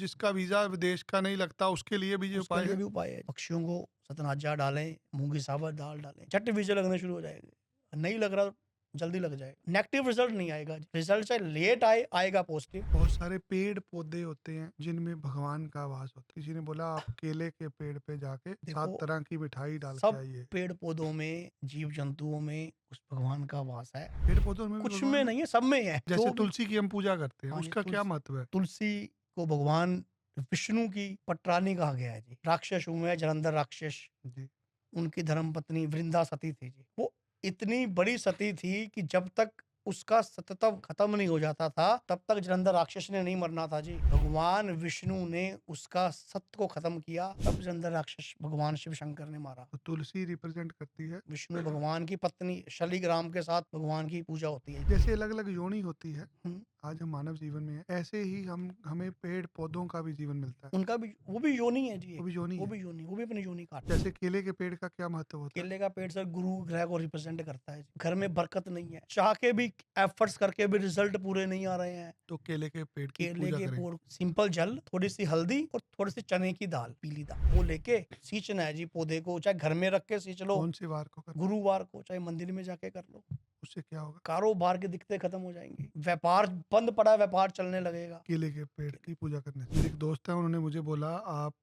जिसका वीजा विदेश का नहीं लगता उसके लिए भी ये उसके उपाय लिए है। भी उपाय है। पक्षियों को सतनाजा डालें, मूंगी साबत दाल डालें, झट वीजे लगने शुरू हो जाएंगे। नहीं लग रहा जल्दी लग जाए। नेगेटिव रिजल्ट नहीं आएगा, रिजल्ट चाहे लेट आए आएगा पॉजिटिव। बहुत सारे पेड़ पौधे होते हैं जिनमें भगवान का वास होता है। किसी ने बोला आप केले के पेड़ पे जाके 7 देखो, तरह की मिठाई डाल के सब आइए। पेड़ पौधों में, जीव जंतुओं में उस भगवान का वास है। पेड़ पौधों में भी कुछ भगवान में है। नहीं है, सब में है। जैसे जो भी तुलसी की हम पूजा करते हैं, हाँ जी, उसका क्या महत्व है? तुलसी को भगवान विष्णु की पटरानी कहा गया है जी। राक्षस हुए जलंधर राक्षस, जी। उनकी धर्म पत्नी वृंदा सती थी जी। वो इतनी बड़ी सती थी कि जब तक उसका सततव खत्म नहीं हो जाता था तब तक जलंधर राक्षस ने नहीं मरना था जी। भगवान विष्णु ने उसका सत्य को खत्म किया, तब जलंधर राक्षस भगवान शिव शंकर ने मारा। तो तुलसी रिप्रेजेंट करती है। विष्णु भगवान की पत्नी शालिग्राम के साथ भगवान की पूजा होती है। जैसे अलग अलग योनि होती है, हम्म, आज हम मानव जीवन में है, ऐसे ही हमें पेड़ पौधों का भी जीवन मिलता है। उनका भी, वो भी योनि है जी वो एक। भी योनि वो है। भी योनि, वो भी अपनी योनि काटते हैं। जैसे केले के पेड़ का क्या महत्व होता है? केले का पेड़ सर गुरु ग्रह को रिप्रेजेंट करता है। घर में बरकत नहीं है, चाह के भी, एफर्ट्स करके भी रिजल्ट पूरे नहीं आ रहे हैं। तो केले के पेड़ की केले पूजा के करें। पोड़, सिंपल जल, थोड़ी सी हल्दी और थोड़ी सी चने की दाल, पीली दाल, वो लेके सींचना है जी पौधे को। चाहे घर में रख के सींच लो, कौन से वार को करना? गुरुवार को, चाहे मंदिर में जाके कर लो। उससे क्या होगा? कारोबार के दिक्कतें खत्म हो जाएंगी, व्यापार बंद पड़ा है, व्यापार चलने लगेगा। केले के पेड़ की पूजा करने से। मेरे एक दोस्त है, उन्होंने मुझे बोला आप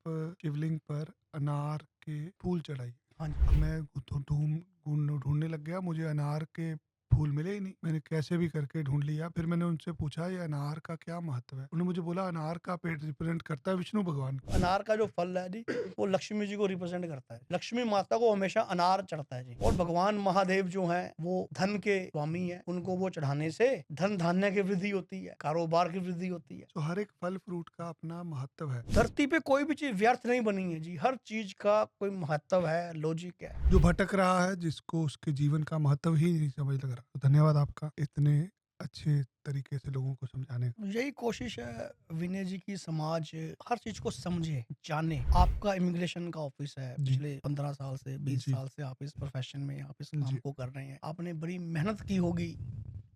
शिवलिंग पर अनार के फूल चढ़ाइए। हाँ जी। अब मैं ढूंढने लग गया, मुझे अनार के फूल मिले ही नहीं। मैंने कैसे भी करके ढूंढ लिया। फिर मैंने उनसे पूछा ये अनार का क्या महत्व है। उन्होंने मुझे बोला अनार का पेड़ रिप्रेजेंट करता है विष्णु भगवान को। अनार का जो फल है जी, वो लक्ष्मी जी को रिप्रेजेंट करता है। लक्ष्मी माता को हमेशा अनार चढ़ता है जी। और भगवान महादेव जो हैं वो धन के स्वामी हैं, उनको वो चढ़ाने से धन धान्य की वृद्धि होती है, कारोबार की वृद्धि होती है। तो हर एक फल फ्रूट का अपना महत्व है। धरती पे कोई भी चीज व्यर्थ नहीं बनी है जी, हर चीज का कोई महत्व है, लॉजिक है। जो भटक रहा है, जिसको उसके जीवन का महत्व ही नहीं समझ लग रहा, तो धन्यवाद आपका इतने अच्छे तरीके से लोगों को समझाने का। यही कोशिश है विनय जी की, समाज हर चीज को समझे, जाने। आपका इमिग्रेशन का ऑफिस है, जी। पिछले 15 साल से, 20 जी। साल से आप इस प्रोफेशन में, आप इस काम जी। को कर रहे हैं। आपने बड़ी मेहनत की होगी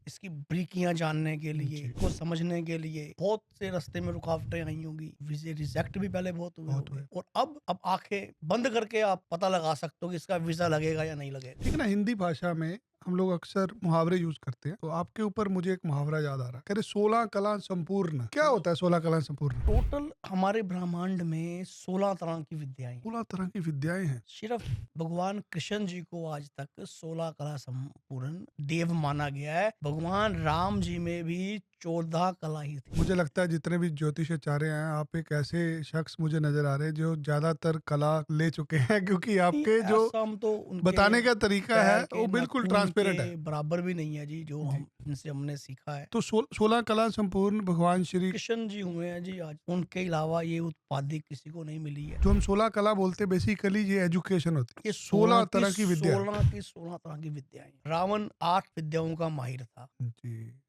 इसकी ब्रीकियां जानने के लिए, जी। को समझने के लिए। बहुत से रास्ते में रुकावटें आई होंगी, वीजे रिजेक्ट भी पहले बहुत हुए बहुत होंगे। हुए। और अब आंखें बंद करके आप पता लगा सकते हो कि इसका वीजा लगेगा या नहीं लगेगा। ठीक है ना, हिंदी भाषा में हम लोग अक्सर मुहावरे यूज करते हैं, तो आपके ऊपर मुझे एक मुहावरा याद आ रहा है। कह रहे 16 कला संपूर्ण। क्या होता है 16 कला संपूर्ण? टोटल हमारे ब्रह्मांड में 16 तरह की विद्याएं हैं। 16 तरह की विद्याएं हैं। सिर्फ भगवान कृष्ण जी को आज तक 16 कला संपूर्ण देव माना गया है। भगवान राम जी में भी 14 कला ही थी। मुझे लगता है जितने भी ज्योतिषाचार्य हैं, आप एक ऐसे शख्स मुझे नजर आ रहे हैं जो ज्यादातर कला ले चुके हैं, क्योंकि आपके जो ऐसा हम तो उनके बताने का तरीका है पैर के वो बिल्कुल नाखून ट्रांसपेरेंट है। के बराबर भी नहीं है जी, जो जी। हम इनसे हमने सीखा है। तो 16 कला संपूर्ण भगवान श्री, कृष्ण जी हुए हैं जी आज, उनके अलावा ये उपाधि किसी को नहीं मिली है। जो हम 16 कला बोलते हैं, बेसिकली ये एजुकेशन होती है। ये 16 तरह की विद्या। 16 तरह की विद्याएं। रावण 8 विद्याओं का माहिर था। जी।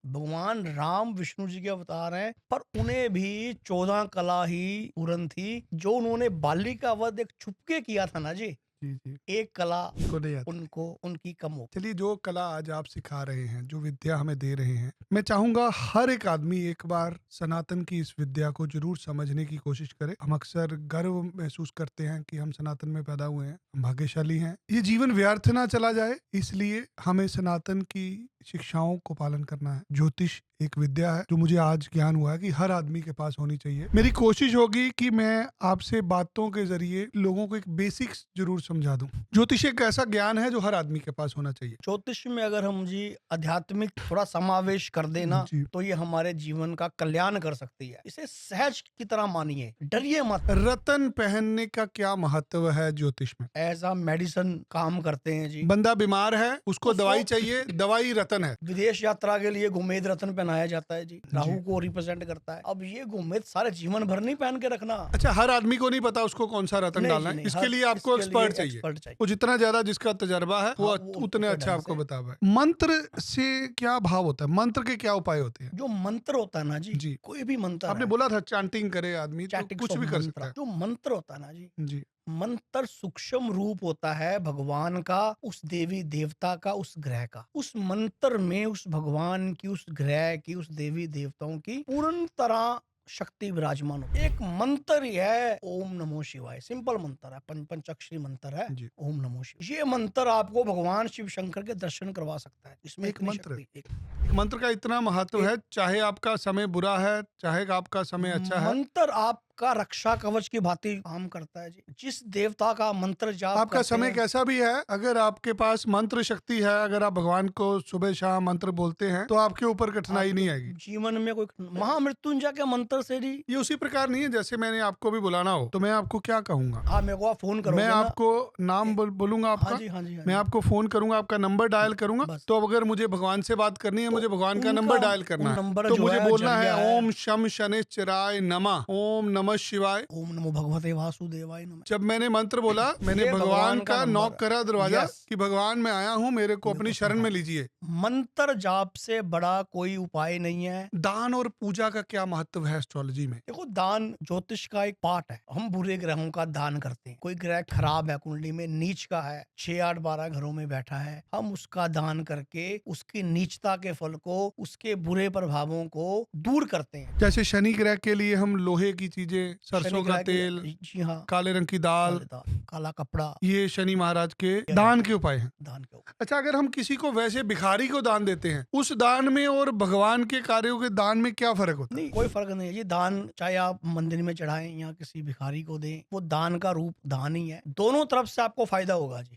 भगवान राम विष्णु जी के अवतार हैं, पर उन्हें भी 14 कला ही पूर्ण थी। जो उन्होंने बाली का वध एक छुपके किया था ना जी, जी। जी। एक कला इनको नहीं आता। उनको, उनकी कम हो। चलिए, जो कला आज आप सिखा रहे हैं, जो विद्या हमें दे रहे हैं, मैं चाहूंगा हर एक आदमी एक बार सनातन की इस विद्या को जरूर समझने की कोशिश करे। हम अक्सर गर्व महसूस करते हैं कि हम सनातन में पैदा हुए हैं, हम भाग्यशाली हैं। ये जीवन व्यर्थ ना चला जाए, इसलिए हमें सनातन की शिक्षाओं को पालन करना है। ज्योतिष एक विद्या है जो मुझे आज ज्ञान हुआ है कि हर आदमी के पास होनी चाहिए। मेरी कोशिश होगी कि मैं आपसे बातों के जरिए लोगों को एक बेसिक्स जरूर समझा दूं। ज्योतिष एक ऐसा ज्ञान है जो हर आदमी के पास होना चाहिए। ज्योतिष में अगर हम जी आध्यात्मिक थोड़ा समावेश कर देना जी। तो ये हमारे जीवन का कल्याण कर सकती है। इसे सहज की तरह मानिए, डरिए मत। रतन पहनने का क्या महत्व है ज्योतिष में? एज अ मेडिसिन काम करते हैं जी। बंदा बीमार है, उसको उसको- दवाई चाहिए, दवाई रतन है। विदेश यात्रा के लिए घुमेद रत्न पहनाया जाता है जी, राहु को रिप्रेजेंट करता है। अब ये घुमेद सारे जीवन भर नहीं पहन के रखना। अच्छा, हर आदमी को नहीं पता उसको कौन सा रतन नहीं डालना जी, है। नहीं, इसके हर- लिए आपको इसके एक्सपर्ट लिए चाहिए। एक्सपर्ट चाहिए। वो जितना ज्यादा जिसका तजर्बा है वो हाँ, वो उतने उतने अच्छा ढंग आपको से। बता पाए। मंत्र से क्या भाव होता है? मंत्र के क्या उपाय होते हैं? जो मंत्र होता है ना जी, जी। कोई भी मंत्र आपने है, बोला था चैंटिंग करे आदमी तो चैटिक्स कुछ ऑफ भी कर मंत्र, सकता है। जो मंत्र होता है ना जी, जी। मंत्र सूक्ष्म रूप होता है भगवान का, उस देवी देवता का, उस ग्रह का। उस मंत्र में उस भगवान की, उस ग्रह की, उस देवी देवताओं की पूर्ण तरह शक्ति विराजमान हो। एक मंत्र ही है ओम नमो शिवाय, सिंपल मंत्र है, पंचाक्षरी मंत्र है जी। ओम नमो शिवाय। ये मंत्र आपको भगवान शिव शंकर के दर्शन करवा सकता है। इसमें एक इतनी मंत्र? शक्ति, एक मंत्र का इतना महत्व है, चाहे आपका समय बुरा है, चाहे आपका समय अच्छा है, मंत्र आपका रक्षा कवच की भांति काम करता है जी। जिस देवता का मंत्र जाप आपका करते समय हैं, कैसा भी है, अगर आपके पास मंत्र शक्ति है, अगर आप भगवान को सुबह शाम मंत्र बोलते हैं तो आपके ऊपर कठिनाई नहीं आएगी। जीवन में कोई महामृत्युंजय के मंत्र से जी। ये उसी प्रकार नहीं है जैसे मैंने आपको भी बुलाना हो तो मैं आपको क्या कहूंगा, हाँ, मेरे को आप फोन करोगे मैं ना। आपको नाम बोलूंगा आपका, हाँ जी, हाँ जी, हाँ मैं जी। आपको फोन करूंगा, आपका नंबर डायल करूंगा, बस। तो अगर मुझे भगवान से बात करनी है, मुझे भगवान का उनका- नंबर डायल करना उन है, नंबर तो जो मुझे है, बोलना है जरिया है। ओम शम शनिश्चराय नमः, ओम नमः शिवाय। ओम नमो भगवते वासुदेवाय नमः। जब मैंने मंत्र बोला, मैंने ये भगवान का नंबर नॉक है। करा दरवाजा Yes। कि भगवान मैं आया हूँ, मेरे को मेरे अपनी को शरण में संभाल। लीजिए। मंत्र जाप से बड़ा कोई उपाय नहीं है। दान और पूजा का क्या महत्व है एस्ट्रोलॉजी में? देखो, दान ज्योतिष का एक पार्ट है। हम बुरे ग्रहों का दान करते हैं। कोई ग्रह खराब है कुंडली में, नीच का है, 6, 8, 12 घरों में बैठा है, हम उसका दान करके उसकी नीचता के फल को, उसके बुरे प्रभावों को दूर करते हैं। जैसे शनि ग्रह के लिए हम लोहे की चीजें, सरसों शनि का ग्रह के- तेल, जी हाँ, काले रंग की दाल, काला कपड़ा, ये शनि महाराज के दान के उपाय हैं। दान के ऊपर। अच्छा, अगर हम किसी को वैसे भिखारी को दान देते हैं, उस दान में और भगवान के कार्यों के दान में क्या फर्क होता है? नहीं, कोई फर्क नहीं है। ये दान चाहे आप मंदिर में चढ़ाएं या किसी भिखारी को दें, वो दान का रूप दान ही है। दोनों तरफ से आपको फायदा होगा जी।